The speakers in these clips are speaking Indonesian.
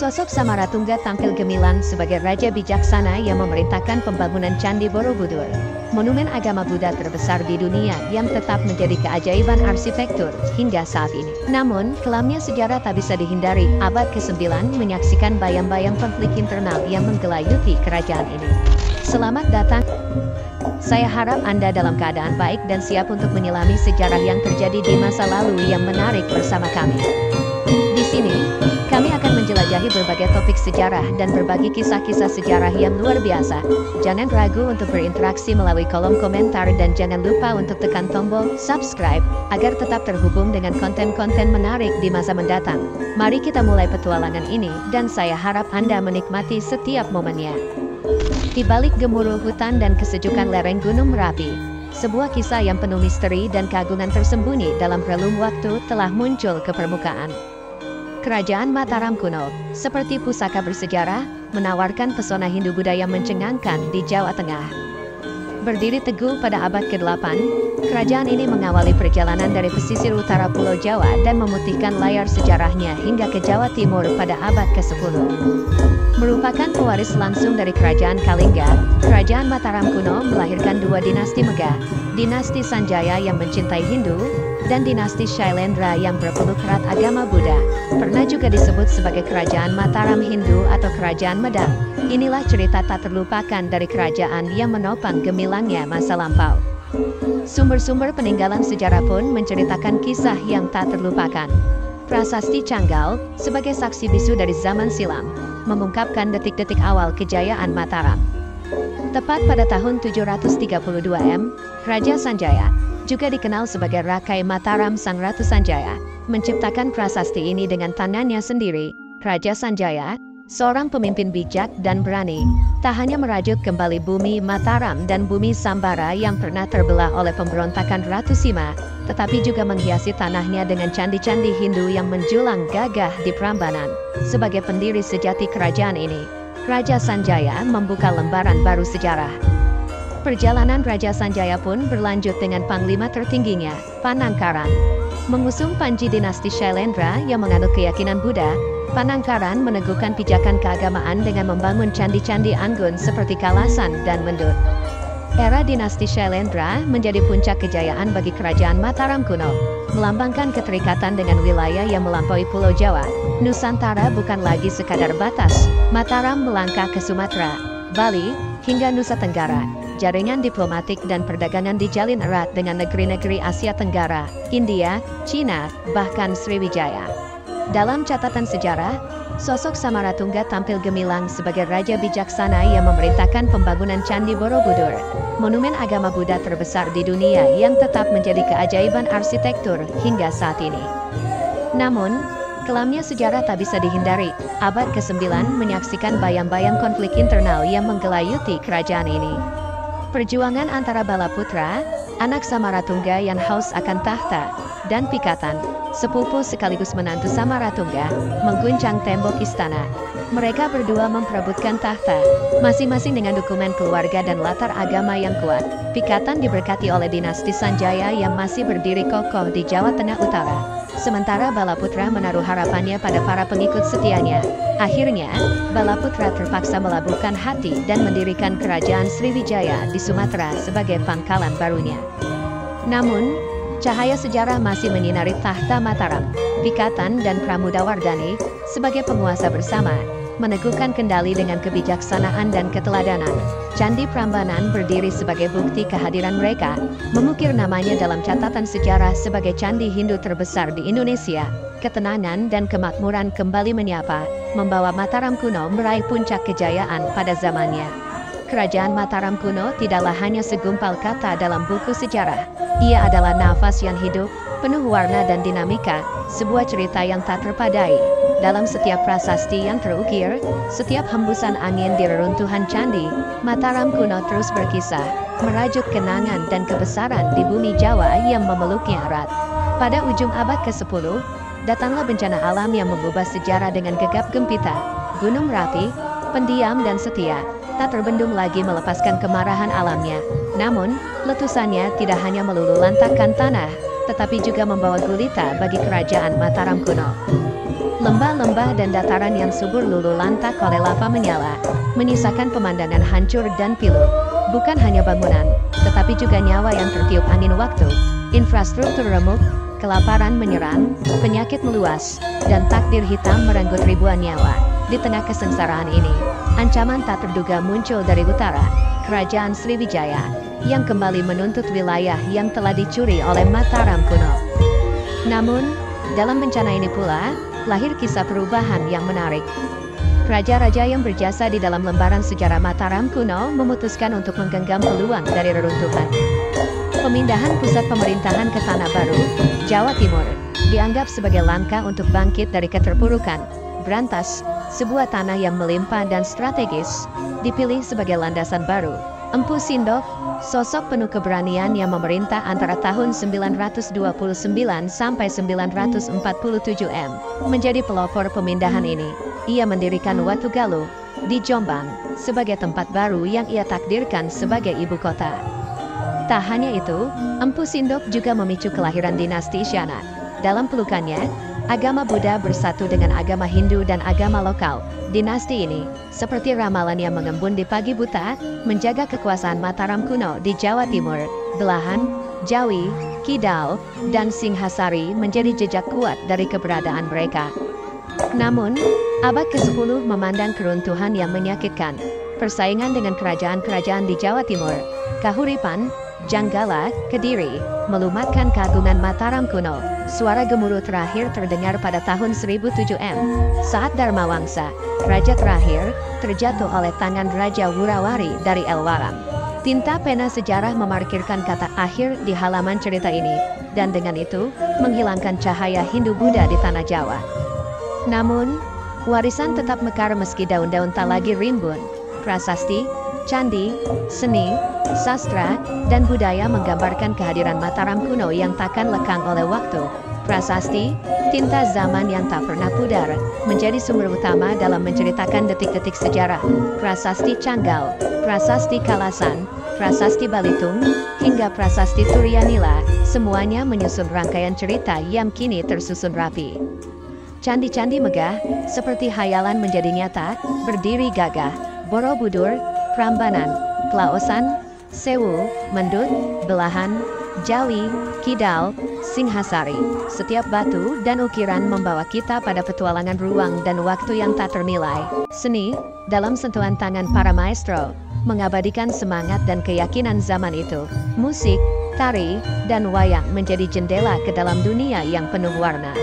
Sosok Samaratungga tampil gemilang sebagai raja bijaksana yang memerintahkan pembangunan Candi Borobudur, monumen agama Buddha terbesar di dunia yang tetap menjadi keajaiban arsitektur hingga saat ini. Namun, kelamnya sejarah tak bisa dihindari. Abad ke-9 menyaksikan bayang-bayang konflik internal yang menggelayuti kerajaan ini. Selamat datang. Saya harap Anda dalam keadaan baik dan siap untuk menyelami sejarah yang terjadi di masa lalu yang menarik bersama kami. Di sini, kami akan menjelajahi berbagai topik sejarah dan berbagi kisah-kisah sejarah yang luar biasa. Jangan ragu untuk berinteraksi melalui kolom komentar dan jangan lupa untuk tekan tombol subscribe agar tetap terhubung dengan konten-konten menarik di masa mendatang. Mari kita mulai petualangan ini dan saya harap Anda menikmati setiap momennya. Di balik gemuruh hutan dan kesejukan lereng Gunung Merapi, sebuah kisah yang penuh misteri dan keagungan tersembunyi dalam relung waktu telah muncul ke permukaan. Kerajaan Mataram kuno, seperti pusaka bersejarah, menawarkan pesona Hindu budaya mencengangkan di Jawa Tengah. Berdiri teguh pada abad ke-8, kerajaan ini mengawali perjalanan dari pesisir utara Pulau Jawa dan memutihkan layar sejarahnya hingga ke Jawa Timur pada abad ke-10. Merupakan pewaris langsung dari kerajaan Kalingga, kerajaan Mataram kuno melahirkan dua dinasti megah, dinasti Sanjaya yang mencintai Hindu, dan dinasti Shailendra yang berpeluk erat agama Buddha. Pernah juga disebut sebagai kerajaan Mataram Hindu atau kerajaan Medang. Inilah cerita tak terlupakan dari kerajaan yang menopang gemilangnya masa lampau. Sumber-sumber peninggalan sejarah pun menceritakan kisah yang tak terlupakan. Prasasti Canggal, sebagai saksi bisu dari zaman silam, mengungkapkan detik-detik awal kejayaan Mataram. Tepat pada tahun 732 M, Raja Sanjaya, juga dikenal sebagai Rakai Mataram Sang Ratu Sanjaya, menciptakan prasasti ini dengan tangannya sendiri. Raja Sanjaya, seorang pemimpin bijak dan berani, tak hanya merajut kembali bumi Mataram dan bumi Sambara yang pernah terbelah oleh pemberontakan Ratu Sima, tetapi juga menghiasi tanahnya dengan candi-candi Hindu yang menjulang gagah di Prambanan. Sebagai pendiri sejati kerajaan ini, Raja Sanjaya membuka lembaran baru sejarah. Perjalanan Raja Sanjaya pun berlanjut dengan panglima tertingginya, Panangkaran. Mengusung Panji dinasti Shailendra yang menganut keyakinan Buddha, Panangkaran meneguhkan pijakan keagamaan dengan membangun candi-candi anggun seperti Kalasan dan Mendut. Era dinasti Shailendra menjadi puncak kejayaan bagi kerajaan Mataram kuno, melambangkan keterikatan dengan wilayah yang melampaui Pulau Jawa. Nusantara bukan lagi sekadar batas. Mataram melangkah ke Sumatera, Bali, hingga Nusa Tenggara. Jaringan diplomatik dan perdagangan dijalin erat dengan negeri-negeri Asia Tenggara, India, Cina, bahkan Sriwijaya. Dalam catatan sejarah, sosok Samaratungga tampil gemilang sebagai raja bijaksana yang memerintahkan pembangunan Candi Borobudur, monumen agama Buddha terbesar di dunia yang tetap menjadi keajaiban arsitektur hingga saat ini. Namun, kelamnya sejarah tak bisa dihindari. Abad ke-9 menyaksikan bayang-bayang konflik internal yang menggelayuti kerajaan ini. Perjuangan antara Balaputra, anak Samaratungga yang haus akan tahta, dan Pikatan, sepupu sekaligus menantu Samaratungga, mengguncang tembok istana. Mereka berdua memperebutkan tahta, masing-masing dengan dokumen keluarga dan latar agama yang kuat. Pikatan diberkati oleh dinasti Sanjaya yang masih berdiri kokoh di Jawa Tengah Utara. Sementara Balaputra menaruh harapannya pada para pengikut setianya. Akhirnya, Balaputra terpaksa melabuhkan hati dan mendirikan kerajaan Sriwijaya di Sumatera sebagai pangkalan barunya. Namun, cahaya sejarah masih menyinari tahta Mataram. Pikatan dan Pramudawardhani, sebagai penguasa bersama, meneguhkan kendali dengan kebijaksanaan dan keteladanan. Candi Prambanan berdiri sebagai bukti kehadiran mereka, mengukir namanya dalam catatan sejarah sebagai candi Hindu terbesar di Indonesia. Ketenangan dan kemakmuran kembali menyapa, membawa Mataram kuno meraih puncak kejayaan pada zamannya. Kerajaan Mataram kuno tidaklah hanya segumpal kata dalam buku sejarah. Ia adalah nafas yang hidup, penuh warna dan dinamika, sebuah cerita yang tak terpadai. Dalam setiap prasasti yang terukir, setiap hembusan angin di reruntuhan candi, Mataram kuno terus berkisah, merajut kenangan dan kebesaran di bumi Jawa yang memeluknya erat. Pada ujung abad ke-10, datanglah bencana alam yang mengubah sejarah dengan gegap gempita. Gunung Merapi, pendiam dan setia, tak terbendung lagi melepaskan kemarahan alamnya. Namun, letusannya tidak hanya meluluh lantakkan tanah, tetapi juga membawa gulita bagi kerajaan Mataram kuno. Lembah-lembah dan dataran yang subur luluh lantak oleh lava menyala, menyisakan pemandangan hancur dan pilu. Bukan hanya bangunan, tetapi juga nyawa yang tertiup angin waktu, infrastruktur remuk, kelaparan menyerang, penyakit meluas, dan takdir hitam merenggut ribuan nyawa. Di tengah kesengsaraan ini, ancaman tak terduga muncul dari utara, Kerajaan Sriwijaya, yang kembali menuntut wilayah yang telah dicuri oleh Mataram kuno. Namun, dalam bencana ini pula, lahir kisah perubahan yang menarik. Raja-raja yang berjasa di dalam lembaran sejarah Mataram kuno memutuskan untuk menggenggam peluang dari reruntuhan. Pemindahan pusat pemerintahan ke Tanah Baru, Jawa Timur, dianggap sebagai langkah untuk bangkit dari keterpurukan. Brantas, sebuah tanah yang melimpah dan strategis, dipilih sebagai landasan baru. Empu Sindok, sosok penuh keberanian yang memerintah antara tahun 929 sampai 947 menjadi pelopor pemindahan ini. Ia mendirikan Watu Galuh di Jombang sebagai tempat baru yang ia takdirkan sebagai ibu kota. Tak hanya itu, Empu Sindok juga memicu kelahiran dinasti Isyana. Dalam pelukannya, agama Buddha bersatu dengan agama Hindu dan agama lokal. Dinasti ini, seperti ramalan yang mengembun di pagi buta, menjaga kekuasaan Mataram kuno di Jawa Timur, Belahan, Jawi, Kidal, dan Singhasari menjadi jejak kuat dari keberadaan mereka. Namun, abad ke-10 memandang keruntuhan yang menyakitkan. Persaingan dengan kerajaan-kerajaan di Jawa Timur, Kahuripan, Janggala, Kediri, melumatkan keagungan Mataram kuno. Suara gemuruh terakhir terdengar pada tahun 1007 saat Dharmawangsa, raja terakhir, terjatuh oleh tangan Raja Wurawari dari Elwaram. Tinta pena sejarah memarkirkan kata akhir di halaman cerita ini, dan dengan itu, menghilangkan cahaya Hindu-Buddha di tanah Jawa. Namun, warisan tetap mekar meski daun-daun tak lagi rimbun. Prasasti, candi, seni, sastra, dan budaya menggambarkan kehadiran Mataram kuno yang takkan lekang oleh waktu. Prasasti, tinta zaman yang tak pernah pudar, menjadi sumber utama dalam menceritakan detik-detik sejarah. Prasasti Canggal, Prasasti Kalasan, Prasasti Balitung, hingga Prasasti Turyanila, semuanya menyusun rangkaian cerita yang kini tersusun rapi. Candi-candi megah, seperti hayalan menjadi nyata, berdiri gagah. Borobudur, Prambanan, Klaosan, Sewu, Mendut, Belahan, Jawi, Kidal, Singhasari. Setiap batu dan ukiran membawa kita pada petualangan ruang dan waktu yang tak ternilai. Seni, dalam sentuhan tangan para maestro, mengabadikan semangat dan keyakinan zaman itu. Musik, tari, dan wayang menjadi jendela ke dalam dunia yang penuh warna.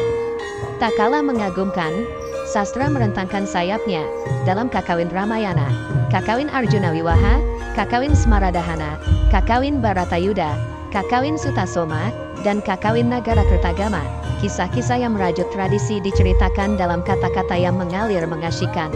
Tak kalah mengagumkan, sastra merentangkan sayapnya dalam Kakawin Ramayana, Kakawin Arjuna Wiwaha, Kakawin Smaradahana, Kakawin Baratayuda, Kakawin Sutasoma, dan Kakawin Nagara Kertagama. Kisah-kisah yang merajut tradisi diceritakan dalam kata-kata yang mengalir mengasyikkan.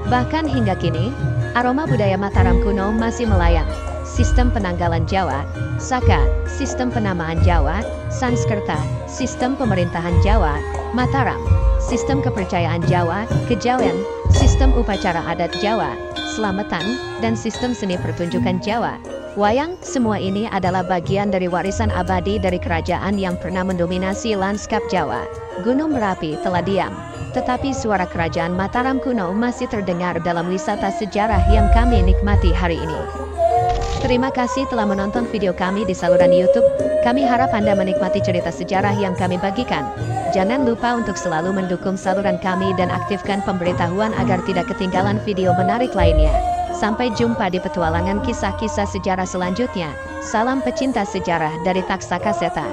Bahkan hingga kini, aroma budaya Mataram kuno masih melayang. Sistem penanggalan Jawa, Saka, sistem penamaan Jawa, Sanskerta, sistem pemerintahan Jawa, Mataram, sistem kepercayaan Jawa, Kejawen, sistem upacara adat Jawa, Slametan, dan sistem seni pertunjukan Jawa. Wayang, semua ini adalah bagian dari warisan abadi dari kerajaan yang pernah mendominasi lanskap Jawa. Gunung Merapi telah diam, tetapi suara kerajaan Mataram kuno masih terdengar dalam wisata sejarah yang kami nikmati hari ini. Terima kasih telah menonton video kami di saluran YouTube. Kami harap Anda menikmati cerita sejarah yang kami bagikan. Jangan lupa untuk selalu mendukung saluran kami dan aktifkan pemberitahuan agar tidak ketinggalan video menarik lainnya. Sampai jumpa di petualangan kisah-kisah sejarah selanjutnya. Salam pecinta sejarah dari Taksaka Seta.